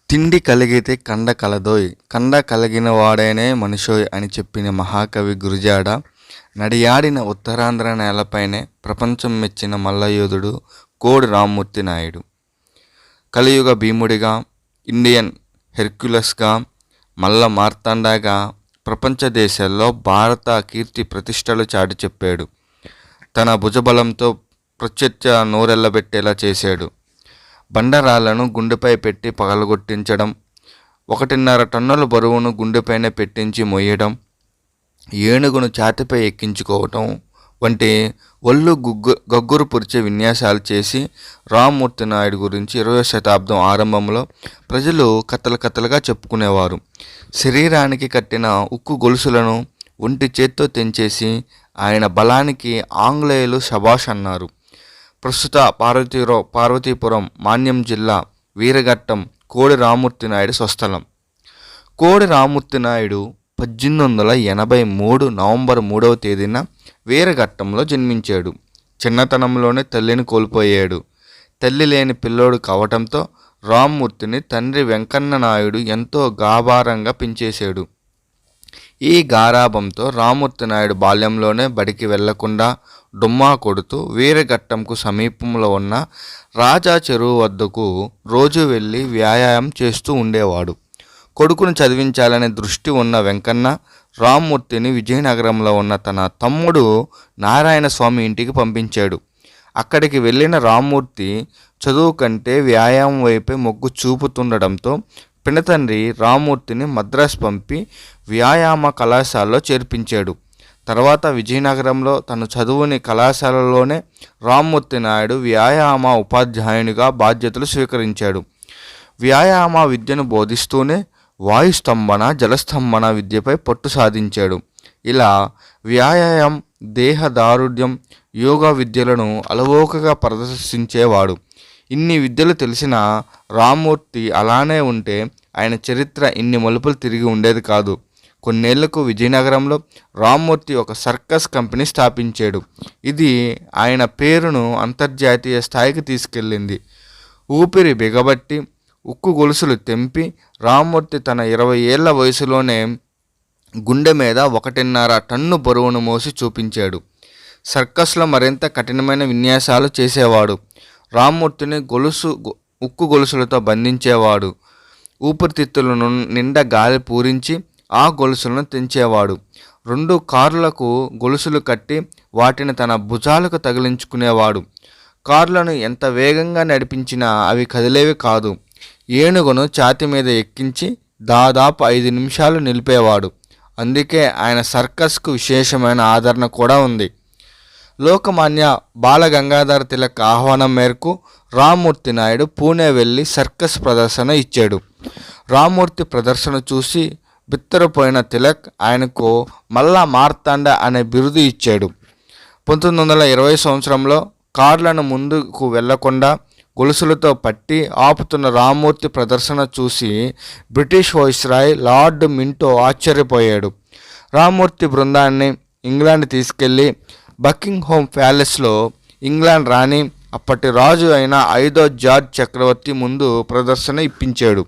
తిండి కలిగితే కండ కలదోయ్ కండ కలిగిన వాడేనే మనిషోయ్ అని చెప్పిన మహాకవి గురజాడ నడియాడిన ఉత్తరాంధ్ర నేలపైనే ప్రపంచం మెచ్చిన మల్లయోధుడు కోడి రామ్మూర్తి నాయుడు. కలియుగ భీముడిగా, ఇండియన్ హెర్క్యులస్గా, మల్ల మార్తాండగా ప్రపంచ దేశాల్లో భారత కీర్తి ప్రతిష్టలు చాటి చెప్పాడు. తన భుజబలంతో ప్రత్యర్థి నోరెళ్లబెట్టేలా చేశాడు. బండరాళ్లను గుండెపై పెట్టి పగలగొట్టించడం, 1.5 టన్నుల బరువును గుండెపైన పెట్టించి మొయ్యడం, ఏనుగును ఛాతీపై ఎక్కించుకోవటం వంటి ఒళ్ళు గగ్గురు పురిచే విన్యాసాలు చేసి రామ్మూర్తి నాయుడు గురించి 20వ శతాబ్దం ఆరంభంలో ప్రజలు కథలుగా చెప్పుకునేవారు. శరీరానికి కట్టిన ఉక్కు గొలుసులను ఒంటి చేత్తో తెంచేసి ఆయన బలానికి ఆంగ్లేయులు శభాష్ అన్నారు. ప్రస్తుత పార్వతీపురం మాన్యం జిల్లా వీరఘట్టం కోడి రామ్మూర్తి నాయుడు స్వస్థలం. కోడి రామ్మూర్తి నాయుడు 1883 నవంబర్ 3వ తేదీన వీరఘట్టంలో జన్మించాడు. చిన్నతనంలోనే తల్లిని కోల్పోయాడు. తల్లి లేని పిల్లోడు కావటంతో రామ్మూర్తిని తండ్రి వెంకన్న నాయుడు ఎంతో గాభారంగా పెంచేశాడు. ఈ గారాబంతో రామ్మూర్తి నాయుడు బాల్యంలోనే బడికి వెళ్లకుండా డుమ్మా కొడుతూ వీరఘట్టంకు సమీపంలో ఉన్న రాజా చెరువు వద్దకు రోజు వెళ్ళి వ్యాయామం చేస్తూ ఉండేవాడు. కొడుకును చదివించాలనే దృష్టి ఉన్న వెంకన్న రామ్మూర్తిని విజయనగరంలో ఉన్న తన తమ్ముడు నారాయణ స్వామి ఇంటికి పంపించాడు. అక్కడికి వెళ్ళిన రామ్మూర్తి చదువు కంటే వ్యాయామం వైపే మొగ్గు చూపుతుండడంతో పినతండ్రి రామ్మూర్తిని మద్రాసు పంపి వ్యాయామ కళాశాలలో చేర్పించాడు. తర్వాత విజయనగరంలో తన చదువుని కళాశాలలోనే రామ్మూర్తి నాయుడు వ్యాయామ ఉపాధ్యాయునిగా బాధ్యతలు స్వీకరించాడు. వ్యాయామ విద్యను బోధిస్తూనే వాయుస్తంభన, జలస్తంభన విద్యపై పట్టు సాధించాడు. ఇలా వ్యాయామం, దేహ దారుఢ్యం, యోగా విద్యలను అలవోకగా ప్రదర్శించేవాడు. ఇన్ని విద్యలు తెలిసిన రామ్మూర్తి అలానే ఉంటే ఆయన చరిత్ర ఇన్ని మలుపులు తిరిగి ఉండేది కాదు. కొన్నేళ్లకు విజయనగరంలో రామ్మూర్తి ఒక సర్కస్ కంపెనీ స్థాపించాడు. ఇది ఆయన పేరును అంతర్జాతీయ స్థాయికి తీసుకెళ్ళింది. ఊపిరి బిగబట్టి ఉక్కు గొలుసులు తెంపి రామ్మూర్తి తన 20 ఏళ్ల వయసులోనే గుండె మీద 1.5 టన్ను బరువును మోసి చూపించాడు. సర్కస్లో మరింత కఠినమైన విన్యాసాలు చేసేవాడు. రామ్మూర్తిని ఉక్కు గొలుసులతో బంధించేవాడు. ఊపిరితిత్తుల నిండా గాలి పూరించి ఆ గొలుసులను తెంచేవాడు. 2 కార్లకు గొలుసులు కట్టి వాటిని తన భుజాలకు తగిలించుకునేవాడు. కార్లను ఎంత వేగంగా నడిపించినా అవి కదిలేవి కాదు. ఏనుగును ఛాతీ మీద ఎక్కించి దాదాపు 5 నిమిషాలు నిలిపేవాడు. అందుకే ఆయన సర్కస్కు విశేషమైన ఆదరణ కూడా ఉంది. లోకమాన్య బాలగంగాధర తిలక్ ఆహ్వానం మేరకు రామ్మూర్తి నాయుడు పూణే వెళ్ళి సర్కస్ ప్రదర్శన ఇచ్చాడు. రామ్మూర్తి ప్రదర్శన చూసి బిత్తరపోయిన తిలక్ ఆయనకు మల్లా మార్తాండ అనే బిరుదు ఇచ్చాడు. 1920 సంవత్సరంలో కార్లను ముందుకు వెళ్లకుండా గొలుసులతో పట్టి ఆపుతున్న రామ్మూర్తి ప్రదర్శన చూసి బ్రిటిష్ వైస్రాయ్ లార్డ్ మింటో ఆశ్చర్యపోయాడు. రామ్మూర్తి బృందాన్ని ఇంగ్లాండ్ తీసుకెళ్లి బకింగ్హామ్ ప్యాలెస్లో ఇంగ్లాండ్ రాణి, అప్పటి రాజు అయిన 5వ జార్జ్ చక్రవర్తి ముందు ప్రదర్శన ఇప్పించాడు.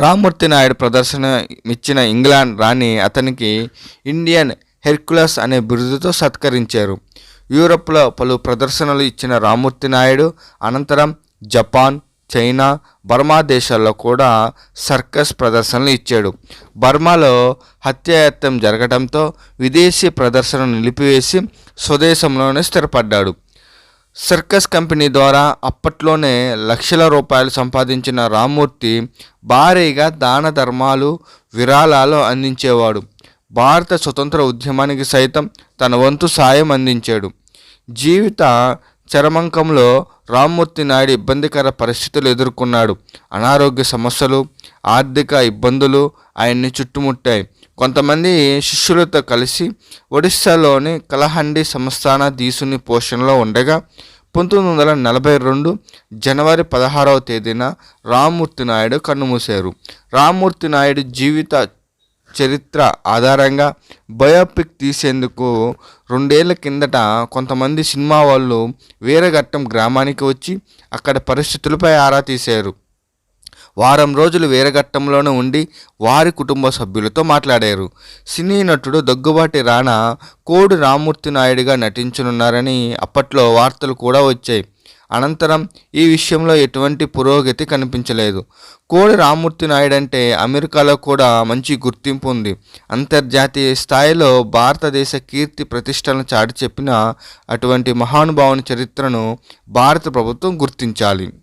రామ్మూర్తి నాయుడు ప్రదర్శన ఇచ్చిన ఇంగ్లాండ్ రాణి అతనికి ఇండియన్ హెర్క్యులస్ అనే బిరుదుతో సత్కరించారు. యూరప్లో పలు ప్రదర్శనలు ఇచ్చిన రామ్మూర్తి నాయుడు అనంతరం జపాన్, చైనా, బర్మా దేశాల్లో కూడా సర్కస్ ప్రదర్శనలు ఇచ్చాడు. బర్మాలో హత్యాయత్నం జరగడంతో విదేశీ ప్రదర్శనను నిలిపివేసి స్వదేశంలోనే స్థిరపడ్డాడు. సర్కస్ కంపెనీ ద్వారా అప్పట్లోనే లక్షల రూపాయలు సంపాదించిన రామ్మూర్తి భారీగా దాన ధర్మాలు, విరాళాలు అందించేవాడు. భారత స్వతంత్ర ఉద్యమానికి సైతం తన వంతు సాయం అందించాడు. జీవిత చరమంకంలో రామ్మూర్తి నాయుడు ఇబ్బందికర పరిస్థితులు ఎదుర్కొన్నాడు. అనారోగ్య సమస్యలు, ఆర్థిక ఇబ్బందులు ఆయన్ని చుట్టుముట్టాయి. కొంతమంది శిష్యులతో కలిసి ఒడిస్సాలోని కలహండి సంస్థానాధీశుని పోషణలో ఉండగా 1942 జనవరి 16వ తేదీన రామ్మూర్తి నాయుడు కన్నుమూశారు. రామ్మూర్తి నాయుడు జీవిత చరిత్ర ఆధారంగా బయోపిక్ తీసేందుకు 2 ఏళ్ల కిందట కొంతమంది సినిమా వాళ్ళు వీరఘట్టం గ్రామానికి వచ్చి అక్కడ పరిస్థితులపై ఆరా తీశారు. వారం రోజులు వీరఘట్టంలోనే ఉండి వారి కుటుంబ సభ్యులతో మాట్లాడారు. సినీ నటుడు దగ్గుబాటి రానా కోడి రామ్మూర్తి నాయుడిగా నటించనున్నారని అప్పట్లో వార్తలు కూడా వచ్చాయి. అనంతరం ఈ విషయంలో ఎటువంటి పురోగతి కనిపించలేదు. కోడి రామ్మూర్తి నాయుడు అంటే అమెరికాలో కూడా మంచి గుర్తింపు ఉంది. అంతర్జాతీయ స్థాయిలో భారతదేశ కీర్తి ప్రతిష్టలను చాటి చెప్పిన అటువంటి మహానుభావుని చరిత్రను భారత ప్రభుత్వం గుర్తించాలి.